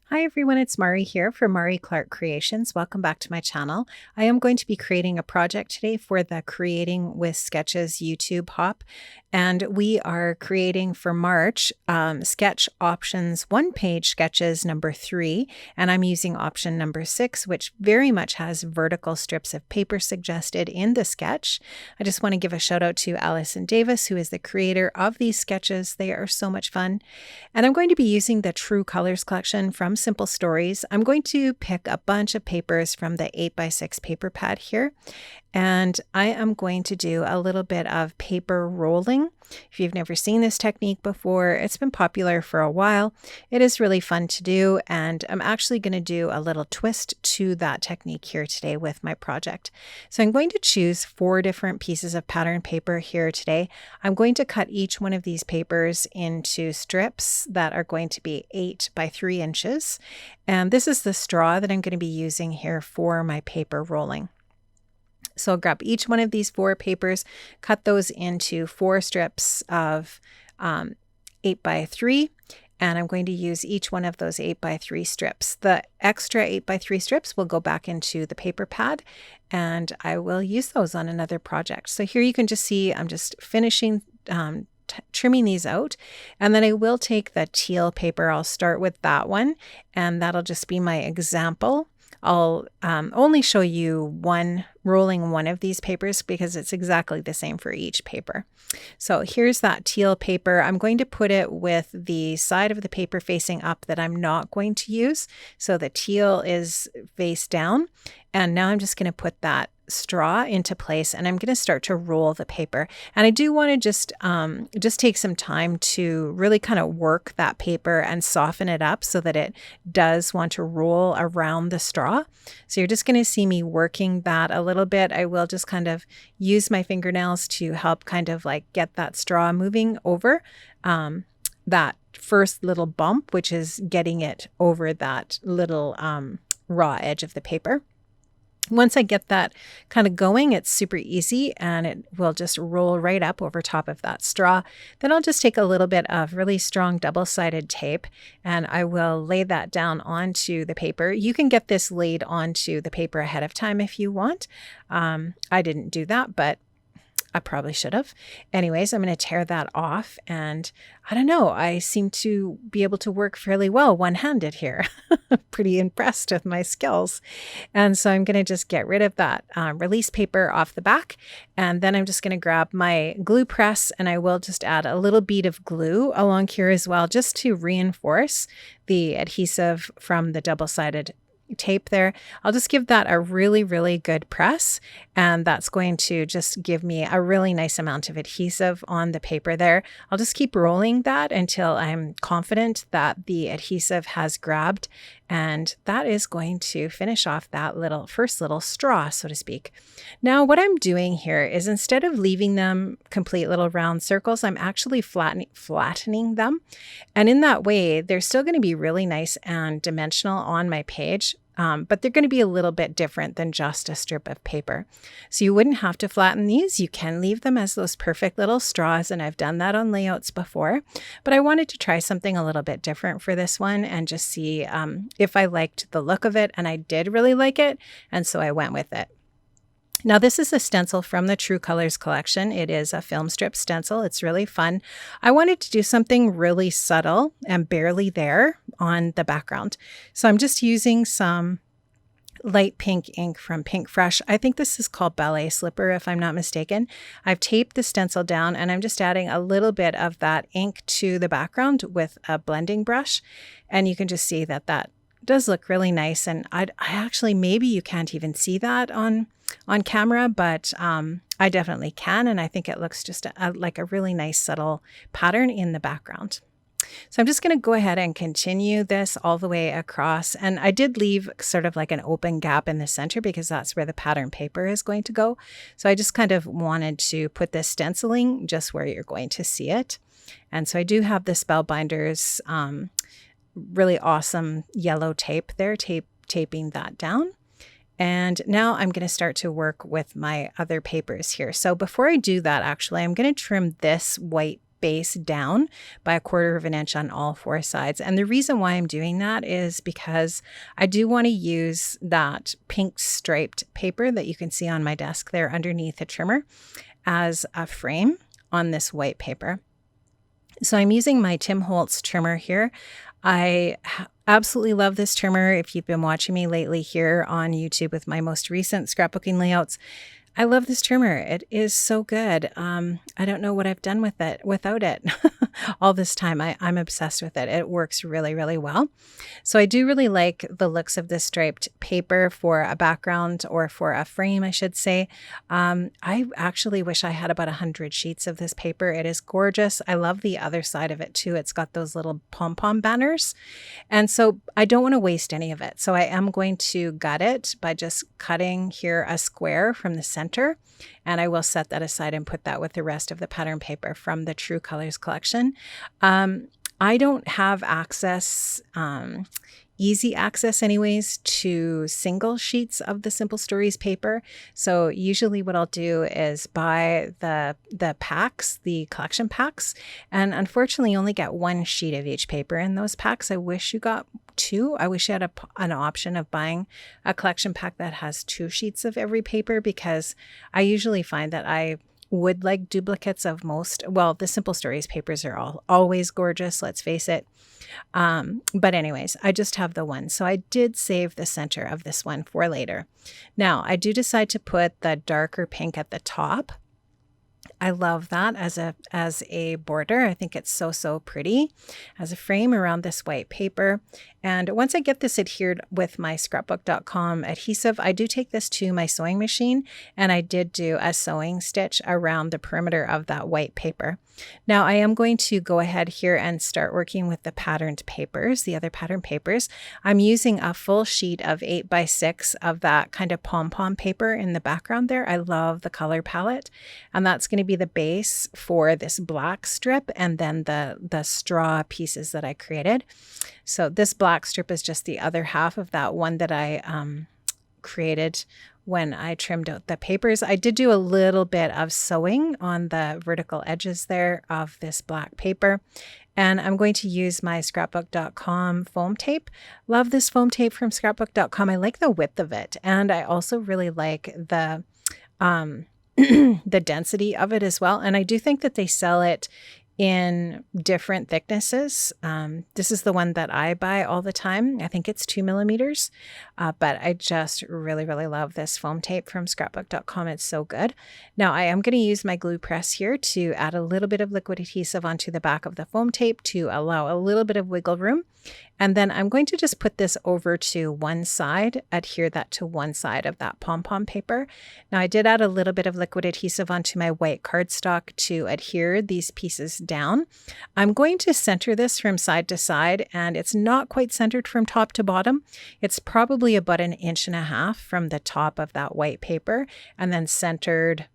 Hi everyone, it's Mari here for Mari Clark Creations. Welcome back to my channel. I am going to be creating a project today for the Creating with Sketches YouTube hop, and we are creating for March sketch options 1-page sketches number 3, and I'm using option number 6, which very much has vertical strips of paper suggested in the sketch. I just want to give a shout out to Allison Davis, who is the creator of these sketches. They are so much fun. And I'm going to be using the True Colors collection from Simple Stories. I'm going to pick a bunch of papers from the 8x6 paper pad here, and I am going to do a little bit of paper rolling. If you've never seen this technique before, it's been popular for a while. It is really fun to do, and I'm actually going to do a little twist to that technique here today with my project. So I'm going to choose 4 different pieces of pattern paper here today. I'm going to cut each one of these papers into strips that are going to be 8 by 3 inches. And this is the straw that I'm going to be using here for my paper rolling. So I'll grab each one of these 4 papers, cut those into 4 strips of 8 by 3, and I'm going to use each one of those 8 by 3 strips. The extra 8 by 3 strips will go back into the paper pad, and I will use those on another project. So here you can just see I'm just finishing trimming these out, and then I will take the teal paper. I'll start with that one, and that'll just be my example. I'll only show you rolling one of these papers because it's exactly the same for each paper. So here's that teal paper. I'm going to put it with the side of the paper facing up that I'm not going to use. So the teal is face down. And now I'm just going to put that straw into place, and I'm going to start to roll the paper. And I do want to just take some time to really kind of work that paper and soften it up so that it does want to roll around the straw. So you're just going to see me working that a little bit. I will just kind of use my fingernails to help kind of like get that straw moving over that first little bump, which is getting it over that little raw edge of the paper. Once I get that kind of going, it's super easy and it will just roll right up over top of that straw. Then I'll just take a little bit of really strong double-sided tape and I will lay that down onto the paper. You can get this laid onto the paper ahead of time if you want. I didn't do that, but I probably should have. Anyways, I'm going to tear that off, and I don't know, I seem to be able to work fairly well one-handed here. Pretty impressed with my skills. And so I'm going to just get rid of that release paper off the back, and then I'm just going to grab my glue press, and I will just add a little bead of glue along here as well, just to reinforce the adhesive from the double-sided tape there. I'll just give that a really, really good press, and that's going to just give me a really nice amount of adhesive on the paper there. I'll just keep rolling that until I'm confident that the adhesive has grabbed, and that is going to finish off that first little straw, so to speak. Now what I'm doing here is, instead of leaving them complete little round circles, I'm actually flattening them, and in that way they're still going to be really nice and dimensional on my page. But they're going to be a little bit different than just a strip of paper. So you wouldn't have to flatten these. You can leave them as those perfect little straws, and I've done that on layouts before. But I wanted to try something a little bit different for this one and just see if I liked the look of it, and I did really like it, and so I went with it. Now this is a stencil from the True Colors collection. It is a film strip stencil. It's really fun. I wanted to do something really subtle and barely there on the background. So I'm just using some light pink ink from Pink Fresh. I think this is called Ballet Slipper, if I'm not mistaken. I've taped the stencil down, and I'm just adding a little bit of that ink to the background with a blending brush. And you can just see that that does look really nice. And I actually, maybe you can't even see that on camera, but I definitely can. And I think it looks just like a really nice subtle pattern in the background. So I'm just going to go ahead and continue this all the way across. And I did leave sort of like an open gap in the center because that's where the pattern paper is going to go. So I just kind of wanted to put this stenciling just where you're going to see it. And so I do have the Spellbinders really awesome yellow tape there, taping that down. And now I'm going to start to work with my other papers here. So before I do that, actually, I'm going to trim this white base down by 1/4 of an inch on all 4 sides. And the reason why I'm doing that is because I do want to use that pink striped paper that you can see on my desk there underneath the trimmer as a frame on this white paper. So I'm using my Tim Holtz trimmer here. I absolutely love this trimmer. If you've been watching me lately here on YouTube with my most recent scrapbooking layouts, I love this trimmer. It is so good. I don't know what I've done with it without it all this time. I'm obsessed with it. It works really, really well. So I do really like the looks of this striped paper for a background or for a frame, I should say. I actually wish I had about 100 sheets of this paper. It is gorgeous. I love the other side of it too. It's got those little pom-pom banners. And so I don't want to waste any of it. So I am going to gut it by just cutting here a square from the center. And I will set that aside and put that with the rest of the pattern paper from the True Colors collection. I don't have access, easy access anyways, to single sheets of the Simple Stories paper. So usually what I'll do is buy the packs, the collection packs, and unfortunately only get 1 sheet of each paper in those packs. I wish you got 2. I wish you had an option of buying a collection pack that has 2 sheets of every paper, because I usually find that I would like duplicates of most. Well, the Simple Stories papers are always gorgeous, let's face it. But anyways, I just have the one. So I did save the center of this one for later. Now, I do decide to put the darker pink at the top. I love that as a border. I think it's so pretty as a frame around this white paper. And once I get this adhered with my scrapbook.com adhesive, I do take this to my sewing machine, and I did do a sewing stitch around the perimeter of that white paper. Now I am going to go ahead here and start working with the patterned papers, the other pattern papers. I'm using a full sheet of 8x6 of that kind of pom-pom paper in the background there. I love the color palette, and that's going to be the base for this black strip and then the straw pieces that I created. So this black strip is just the other half of that one that I created when I trimmed out the papers. I did do a little bit of sewing on the vertical edges there of this black paper. And I'm going to use my scrapbook.com foam tape. Love this foam tape from scrapbook.com. I like the width of it. And I also really like the the density of it as well. And I do think that they sell it in different thicknesses. This is the one that I buy all the time. I think it's 2 millimeters, but I just really love this foam tape from scrapbook.com. It's so good. Now I am going to use my glue press here to add a little bit of liquid adhesive onto the back of the foam tape to allow a little bit of wiggle room. And then I'm going to just put this over to one side, adhere that to one side of that pom-pom paper. Now I did add a little bit of liquid adhesive onto my white cardstock to adhere these pieces down. I'm going to center this from side to side, and it's not quite centered from top to bottom. It's probably about 1.5 inches from the top of that white paper, and then centered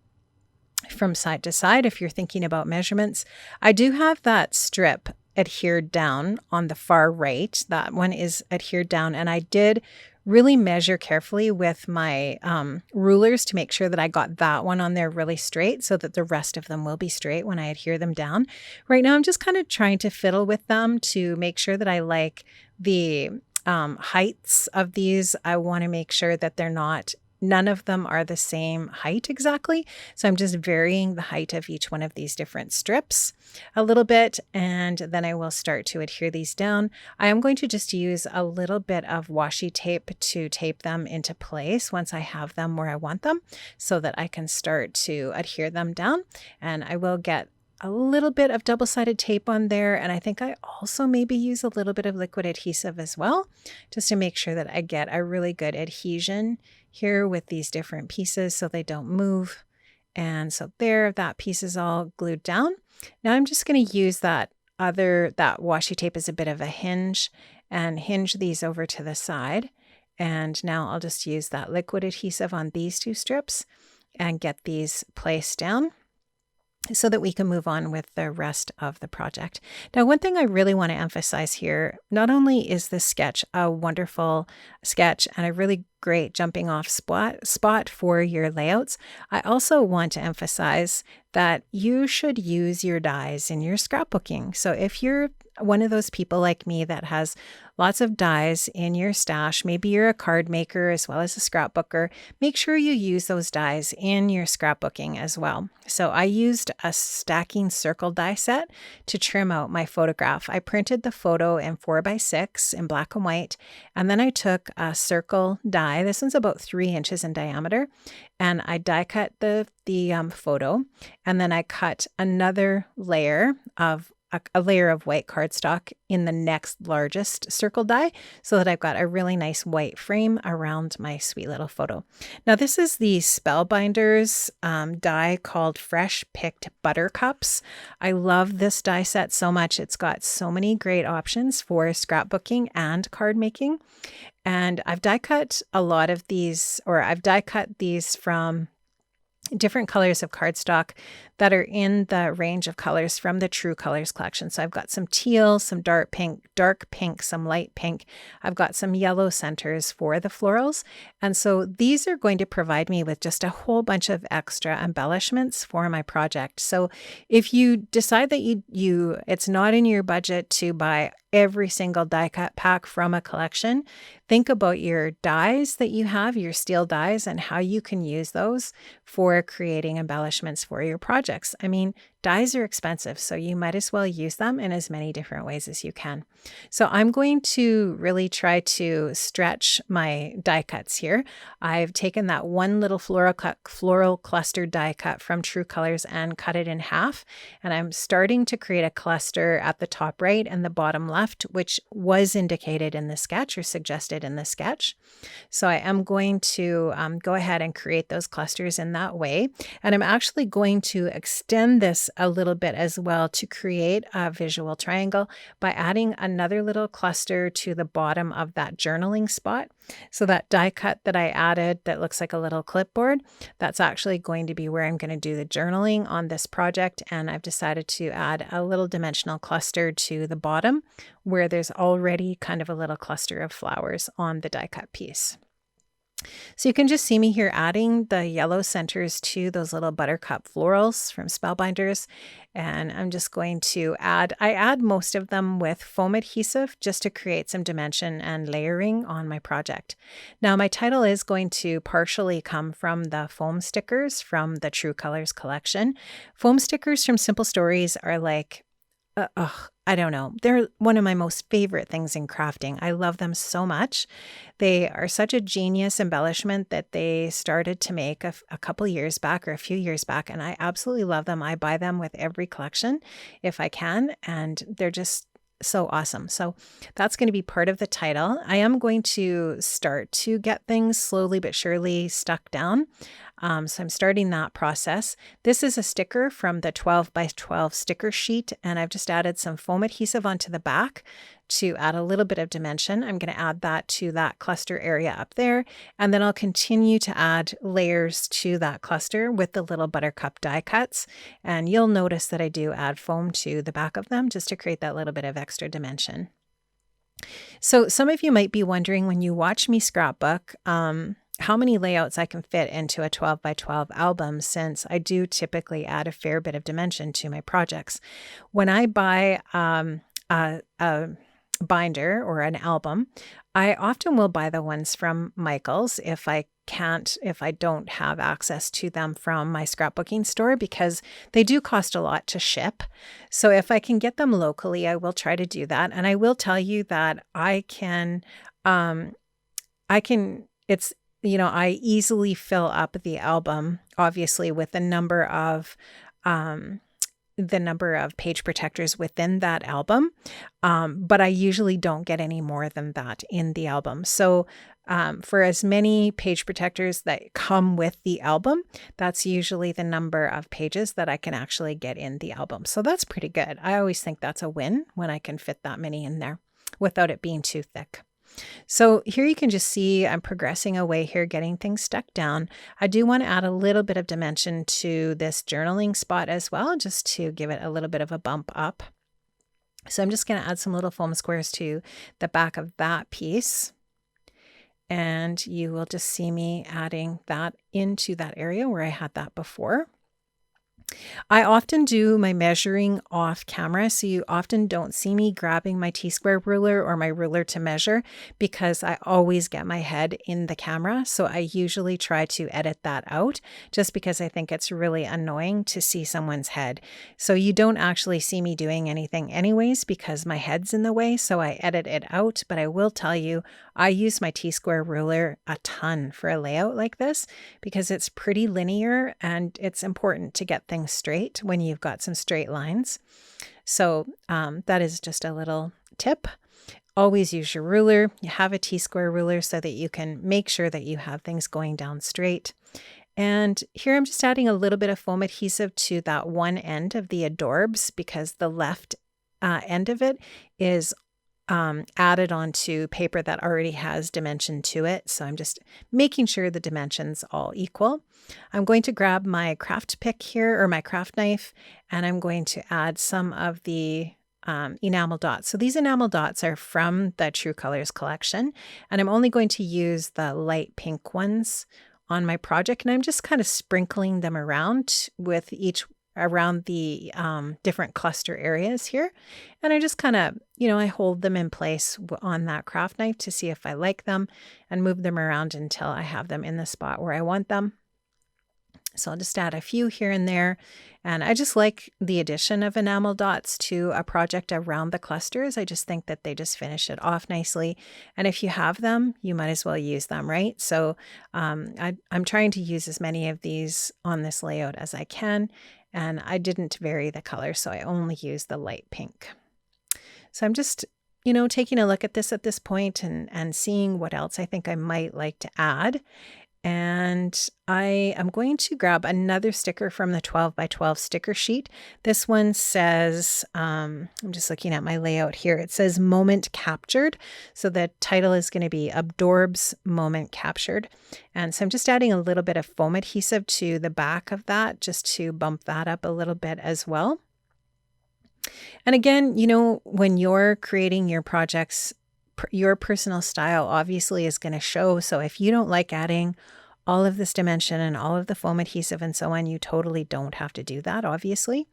from side to side if you're thinking about measurements. I do have that strip adhered down on the far right. That one is adhered down, and I did really measure carefully with my rulers to make sure that I got that one on there really straight so that the rest of them will be straight when I adhere them down. Right now I'm just kind of trying to fiddle with them to make sure that I like the heights of these. I want to make sure that none of them are the same height exactly. So I'm just varying the height of each one of these different strips a little bit, and then I will start to adhere these down. I am going to just use a little bit of washi tape to tape them into place once I have them where I want them so that I can start to adhere them down. And I will get a little bit of double-sided tape on there, and I think I also maybe use a little bit of liquid adhesive as well, just to make sure that I get a really good adhesion here with these different pieces so they don't move. And so there, that piece is all glued down. Now I'm just going to use that washi tape as a bit of a hinge and hinge these over to the side. And now I'll just use that liquid adhesive on these 2 strips and get these placed down so that we can move on with the rest of the project. Now, one thing I really want to emphasize here, not only is this sketch a wonderful sketch and a really great jumping off spot for your layouts. I also want to emphasize that you should use your dies in your scrapbooking. So if you're one of those people like me that has lots of dies in your stash, maybe you're a card maker as well as a scrapbooker, make sure you use those dies in your scrapbooking as well. So I used a stacking circle die set to trim out my photograph. I printed the photo in 4x6 in black and white, and then I took a circle die. This one's about 3 inches in diameter, and I die cut the photo, and then I cut another layer of a layer of white cardstock in the next largest circle die so that I've got a really nice white frame around my sweet little photo. Now this is the Spellbinders die called Fresh Picked Buttercups. I love this die set so much. It's got so many great options for scrapbooking and card making. And I've die cut a lot of these, or I've die cut these from different colors of cardstock that are in the range of colors from the True Colors collection. So I've got some teal, some dark pink, some light pink. I've got some yellow centers for the florals. And so these are going to provide me with just a whole bunch of extra embellishments for my project. So if you decide that it's not in your budget to buy every single die cut pack from a collection, think about your dies that you have, your steel dies, and how you can use those for creating embellishments for your projects. I mean, dies are expensive, so you might as well use them in as many different ways as you can. So I'm going to really try to stretch my die cuts here. I've taken that one little floral cluster die cut from True Colors and cut it in half. And I'm starting to create a cluster at the top right and the bottom left, which was indicated in the sketch or suggested in the sketch. So I am going to go ahead and create those clusters in that way. And I'm actually going to extend this a little bit as well to create a visual triangle by adding another little cluster to the bottom of that journaling spot. So that die cut that I added that looks like a little clipboard, that's actually going to be where I'm going to do the journaling on this project. And I've decided to add a little dimensional cluster to the bottom where there's already kind of a little cluster of flowers on the die cut piece. So you can just see me here adding the yellow centers to those little buttercup florals from Spellbinders. And I'm just going to I add most of them with foam adhesive just to create some dimension and layering on my project. Now my title is going to partially come from the foam stickers from the True Colors collection. Foam stickers from Simple Stories are like, I don't know. They're one of my most favorite things in crafting. I love them so much. They are such a genius embellishment that they started to make a couple years back or a few years back, and I absolutely love them. I buy them with every collection if I can, and they're just so awesome. So that's going to be part of the title. I am going to start to get things slowly but surely stuck down. So I'm starting that process. This is a sticker from the 12x12 sticker sheet, and I've just added some foam adhesive onto the back to add a little bit of dimension. I'm going to add that to that cluster area up there, and then I'll continue to add layers to that cluster with the little buttercup die cuts. And you'll notice that I do add foam to the back of them just to create that little bit of extra dimension. So some of you might be wondering when you watch me scrapbook, how many layouts I can fit into a 12x12 album, since I do typically add a fair bit of dimension to my projects. When I buy a binder or an album, I often will buy the ones from Michael's if I don't have access to them from my scrapbooking store, because they do cost a lot to ship. So if I can get them locally, I will try to do that. And I will tell you that I easily fill up the album, obviously, with the number of page protectors within that album. But I usually don't get any more than that in the album. So for as many page protectors that come with the album, that's usually the number of pages that I can actually get in the album. So that's pretty good. I always think that's a win when I can fit that many in there without it being too thick. So here you can just see I'm progressing away here, getting things stuck down. I do want to add a little bit of dimension to this journaling spot as well, just to give it a little bit of a bump up. So I'm just going to add some little foam squares to the back of that piece. And you will just see me adding that into that area where I had that before. I often do my measuring off camera, so you often don't see me grabbing my T-square ruler or my ruler to measure because I always get my head in the camera. So I usually try to edit that out just because I think it's really annoying to see someone's head. So you don't actually see me doing anything anyways because my head's in the way, so I edit it out. But I will tell you, I use my T-square ruler a ton for a layout like this because it's pretty linear and it's important to get things straight when you've got some straight lines. So that is just a little tip. Always use your ruler. You have a T-square ruler so that you can make sure that you have things going down straight. And here I'm just adding a little bit of foam adhesive to that one end of the adorbs because the left end of it is added onto paper that already has dimension to it. So I'm just making sure the dimensions all equal. I'm going to grab my craft pick here or my craft knife, and I'm going to add some of the enamel dots. So these enamel dots are from the True Colors collection, and I'm only going to use the light pink ones on my project, and I'm just kind of sprinkling them around with each around the different cluster areas here. And I just kind of, I hold them in place on that craft knife to see if I like them and move them around until I have them in the spot where I want them. So I'll just add a few here and there. And I just like the addition of enamel dots to a project around the clusters. I just think that they just finish it off nicely. And if you have them, you might as well use them, right? So I'm trying to use as many of these on this layout as I can. And I didn't vary the color, so I only used the light pink. So I'm just, taking a look at this point and seeing what else I think I might like to add. And I am going to grab another sticker from the 12 by 12 sticker sheet. This one says, I'm just looking at my layout here. It says moment captured. So the title is going to be Adorbs Moment Captured. And so I'm just adding a little bit of foam adhesive to the back of that just to bump that up a little bit as well. And again, when you're creating your projects, your personal style obviously is going to show. So if you don't like adding all of this dimension and all of the foam adhesive and so on, you totally don't have to do that, obviously.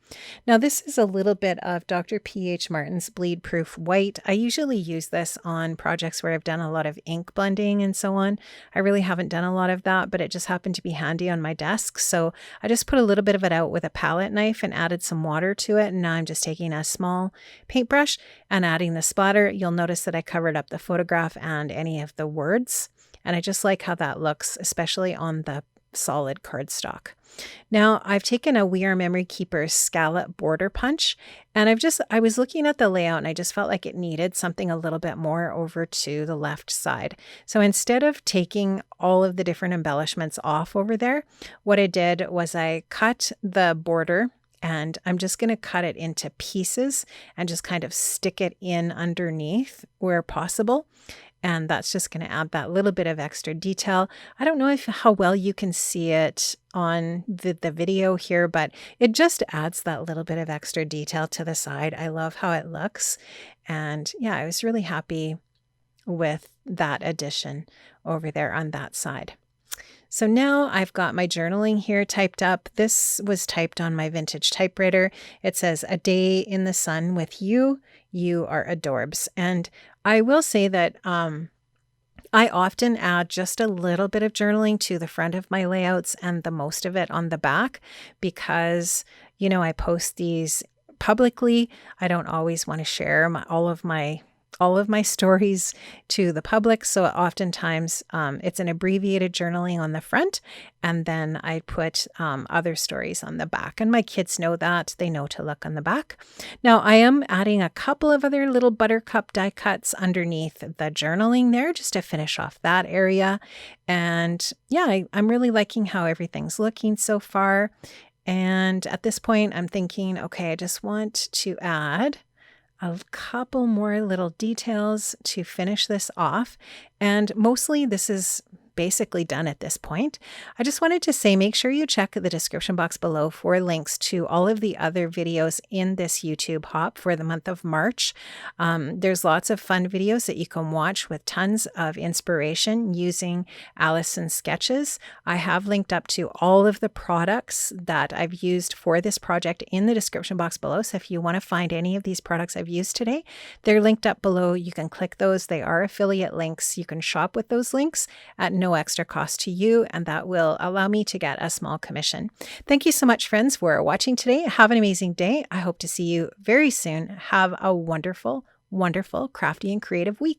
Now, this is a little bit of Dr. P.H. Martin's Bleed Proof White. I usually use this on projects where I've done a lot of ink blending and so on. I really haven't done a lot of that, but it just happened to be handy on my desk. So I just put a little bit of it out with a palette knife and added some water to it. And now I'm just taking a small paintbrush and adding the splatter. You'll notice that I covered up the photograph and any of the words. And I just like how that looks, especially on the solid cardstock. Now I've taken a We Are Memory Keepers scallop border punch, and I was looking at the layout and I just felt like it needed something a little bit more over to the left side. So instead of taking all of the different embellishments off over there, what I did was I cut the border, and I'm just going to cut it into pieces and just kind of stick it in underneath where possible. And that's just going to add that little bit of extra detail. I don't know how well you can see it on the video here, but it just adds that little bit of extra detail to the side. I love how it looks. And yeah, I was really happy with that addition over there on that side. So now I've got my journaling here typed up. This was typed on my vintage typewriter. It says, "A day in the sun with you. You are adorbs." And I will say that I often add just a little bit of journaling to the front of my layouts and the most of it on the back because, I post these publicly. I don't always want to share all of my stories to the public. So oftentimes it's an abbreviated journaling on the front, and then I put other stories on the back. And my kids know that. They know to look on the back. Now I am adding a couple of other little buttercup die cuts underneath the journaling there just to finish off that area. And yeah, I'm really liking how everything's looking so far. And at this point, I'm thinking, okay, I just want to add a couple more little details to finish this off. And mostly this is basically done at this point. I just wanted to say, make sure you check the description box below for links to all of the other videos in this YouTube hop for the month of March. There's lots of fun videos that you can watch with tons of inspiration using Allison's sketches. I have linked up to all of the products that I've used for this project in the description box below. So if you want to find any of these products I've used today, they're linked up below. You can click those. They are affiliate links. You can shop with those links at no extra cost to you, and that will allow me to get a small commission. Thank you so much, friends, for watching today. Have an amazing day. I hope to see you very soon. Have a wonderful, wonderful, crafty and creative week.